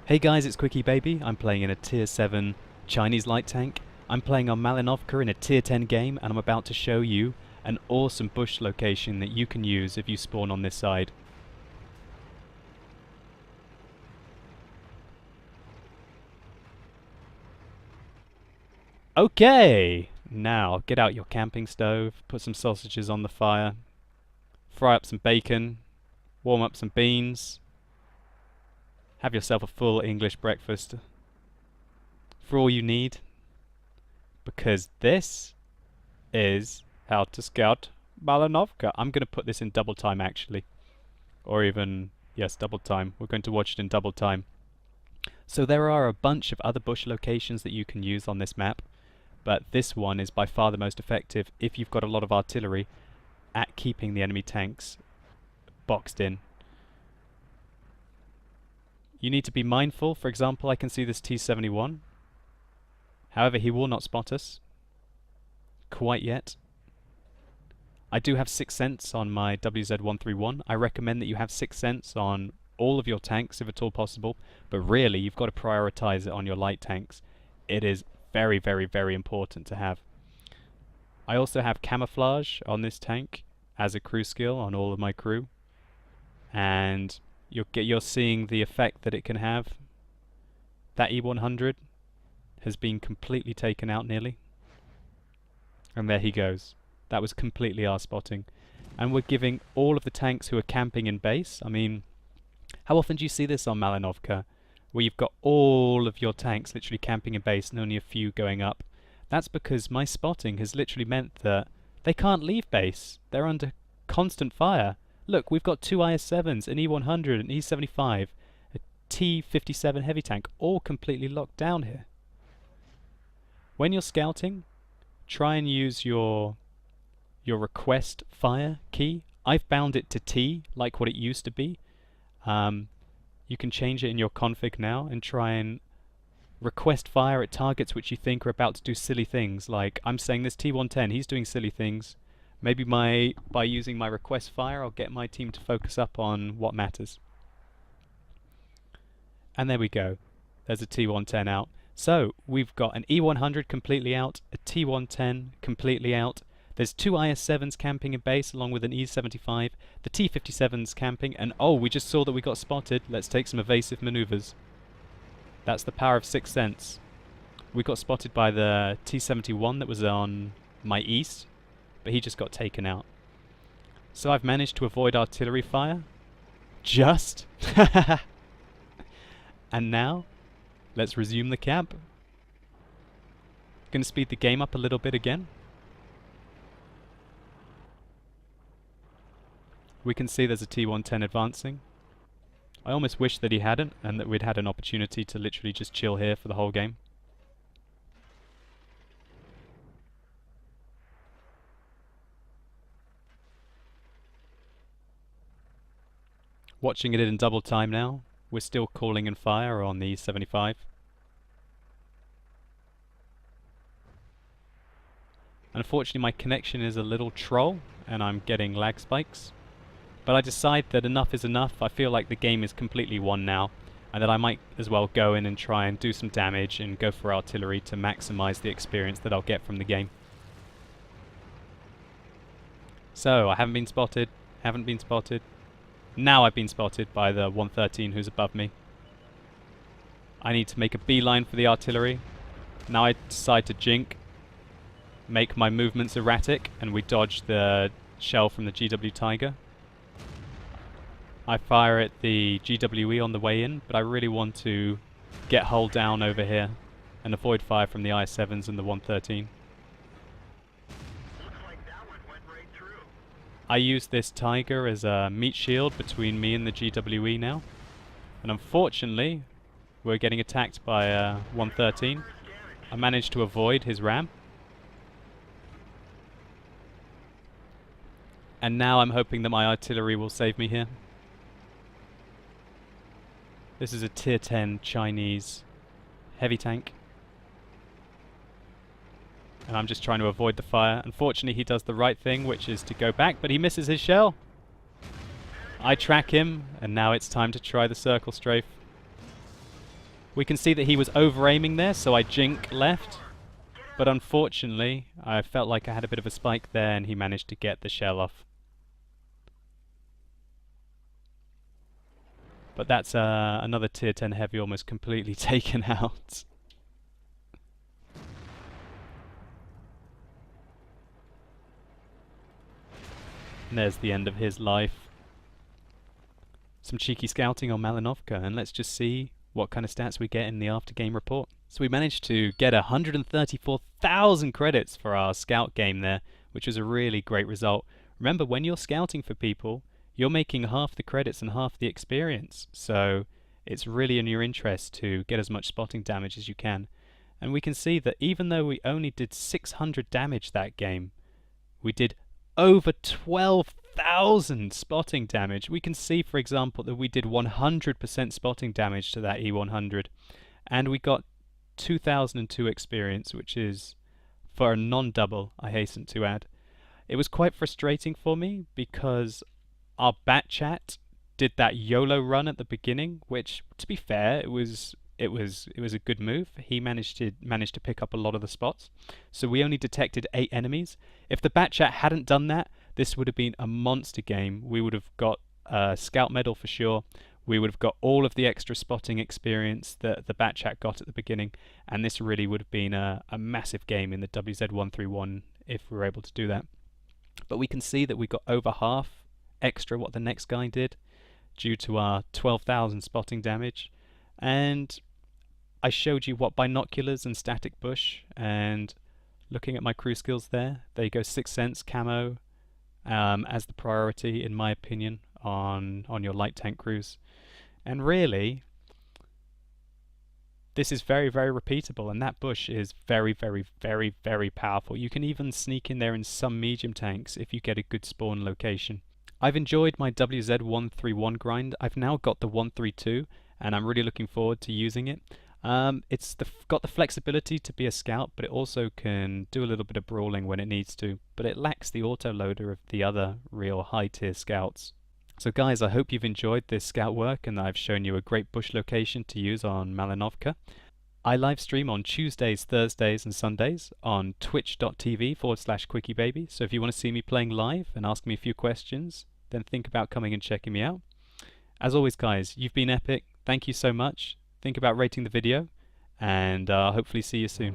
Hey guys, it's Quickie Baby. I'm playing in a tier 7 Chinese light tank. I'm playing on Malinovka in a tier 10 game, and I'm about to show you an awesome bush location that you can use if you spawn on this side. Okay! Now, get out your camping stove, put some sausages on the fire, fry up some bacon, warm up some beans, have yourself a full English breakfast for all you need, because this is how to scout Malinovka. I'm going to put this in double time actually, or even, yes, double time. We're going to watch it in double time. So there are a bunch of other bush locations that you can use on this map, but this one is by far the most effective if you've got a lot of artillery at keeping the enemy tanks boxed in. You need to be mindful. For example, I can see this T-71. However, he will not spot us quite yet. I do have 6th Sense on my WZ-131. I recommend that you have 6th Sense on all of your tanks if at all possible, but really you've got to prioritize it on your light tanks. It is very, very, very important to have. I also have camouflage on this tank as a crew skill on all of my crew, and you're seeing the effect that it can have. That E100 has been completely taken out nearly, and there he goes. That was completely our spotting, and we're giving all of the tanks who are camping in base. I mean, how often do you see this on Malinovka, where you've got all of your tanks literally camping in base and only a few going up? That's because my spotting has literally meant that they can't leave base. They're under constant fire. Look, we've got 2 IS-7s, an E100, an E75, a T-57 heavy tank, all completely locked down here. When you're scouting, try and use your request fire key. I've bound it to T, like what it used to be. You can change it in your config now and try and request fire at targets which you think are about to do silly things. Like, I'm saying this T-110, he's doing silly things. Maybe by using my request fire, I'll get my team to focus up on what matters. And there we go. There's a T-110 out. So, we've got an E100 completely out, a T-110 completely out. There's 2 IS-7s camping in base along with an E-75, the T-57's camping, and oh, we just saw that we got spotted. Let's take some evasive maneuvers. That's the power of 6th Sense. We got spotted by the T-71 that was on my east, but he just got taken out. So I've managed to avoid artillery fire. Just. And now, let's resume the camp. Gonna speed the game up a little bit again. We can see there's a T-110 advancing. I almost wish that he hadn't, and that we'd had an opportunity to literally just chill here for the whole game. Watching it in double time now. We're still calling in fire on the 75. Unfortunately, my connection is a little troll, and I'm getting lag spikes. But I decide that enough is enough. I feel like the game is completely won now, and that I might as well go in and try and do some damage and go for artillery to maximize the experience that I'll get from the game. So, I haven't been spotted. Now I've been spotted by the 113 who's above me. I need to make a beeline for the artillery. Now I decide to jink, make my movements erratic, and we dodge the shell from the GW Tiger. I fire at the GWE on the way in, but I really want to get hull down over here and avoid fire from the IS-7s and the 113. Looks like that one went right through. I use this Tiger as a meat shield between me and the GWE now. And unfortunately, we're getting attacked by 113. I managed to avoid his ram. And now I'm hoping that my artillery will save me here. This is a tier 10 Chinese heavy tank. And I'm just trying to avoid the fire. Unfortunately, he does the right thing, which is to go back, but he misses his shell. I track him, and now it's time to try the circle strafe. We can see that he was over-aiming there, so I jink left. But unfortunately, I felt like I had a bit of a spike there, and he managed to get the shell off. But that's another tier 10 heavy almost completely taken out. And there's the end of his life. Some cheeky scouting on Malinovka, and let's just see what kind of stats we get in the after-game report. So we managed to get 134,000 credits for our scout game there, which was a really great result. Remember, when you're scouting for people, you're making half the credits and half the experience, so it's really in your interest to get as much spotting damage as you can. And we can see that even though we only did 600 damage that game, we did over 12,000 spotting damage. We can see, for example, that we did 100% spotting damage to that E100, and we got 2002 experience, which is for a non-double, I hasten to add. It was quite frustrating for me because our bat chat did that YOLO run at the beginning, which, to be fair, it was a good move. He managed to pick up a lot of the spots. So we only detected 8 enemies. If the bat chat hadn't done that, this would have been a monster game. We would have got a scout medal for sure. We would have got all of the extra spotting experience that the bat chat got at the beginning, and this really would have been a massive game in the WZ131 if we were able to do that. But we can see that we got over half extra what the next guy did due to our 12,000 spotting damage. And I showed you what binoculars and static bush, and looking at my crew skills there you go, 6th sense camo as the priority in my opinion on your light tank crews. And really this is very, very repeatable, and that bush is very, very, very, very powerful. You can even sneak in there in some medium tanks if you get a good spawn location. I've enjoyed my WZ131 grind. I've now got the 132, and I'm really looking forward to using it. It's got the flexibility to be a scout, but it also can do a little bit of brawling when it needs to, but it lacks the autoloader of the other real high-tier scouts. So guys, I hope you've enjoyed this scout work and I've shown you a great bush location to use on Malinovka. I live stream on Tuesdays, Thursdays and Sundays on twitch.tv/quickybaby. So if you want to see me playing live and ask me a few questions, then think about coming and checking me out. As always guys, you've been epic. Thank you so much. Think about rating the video, and I'll hopefully see you soon.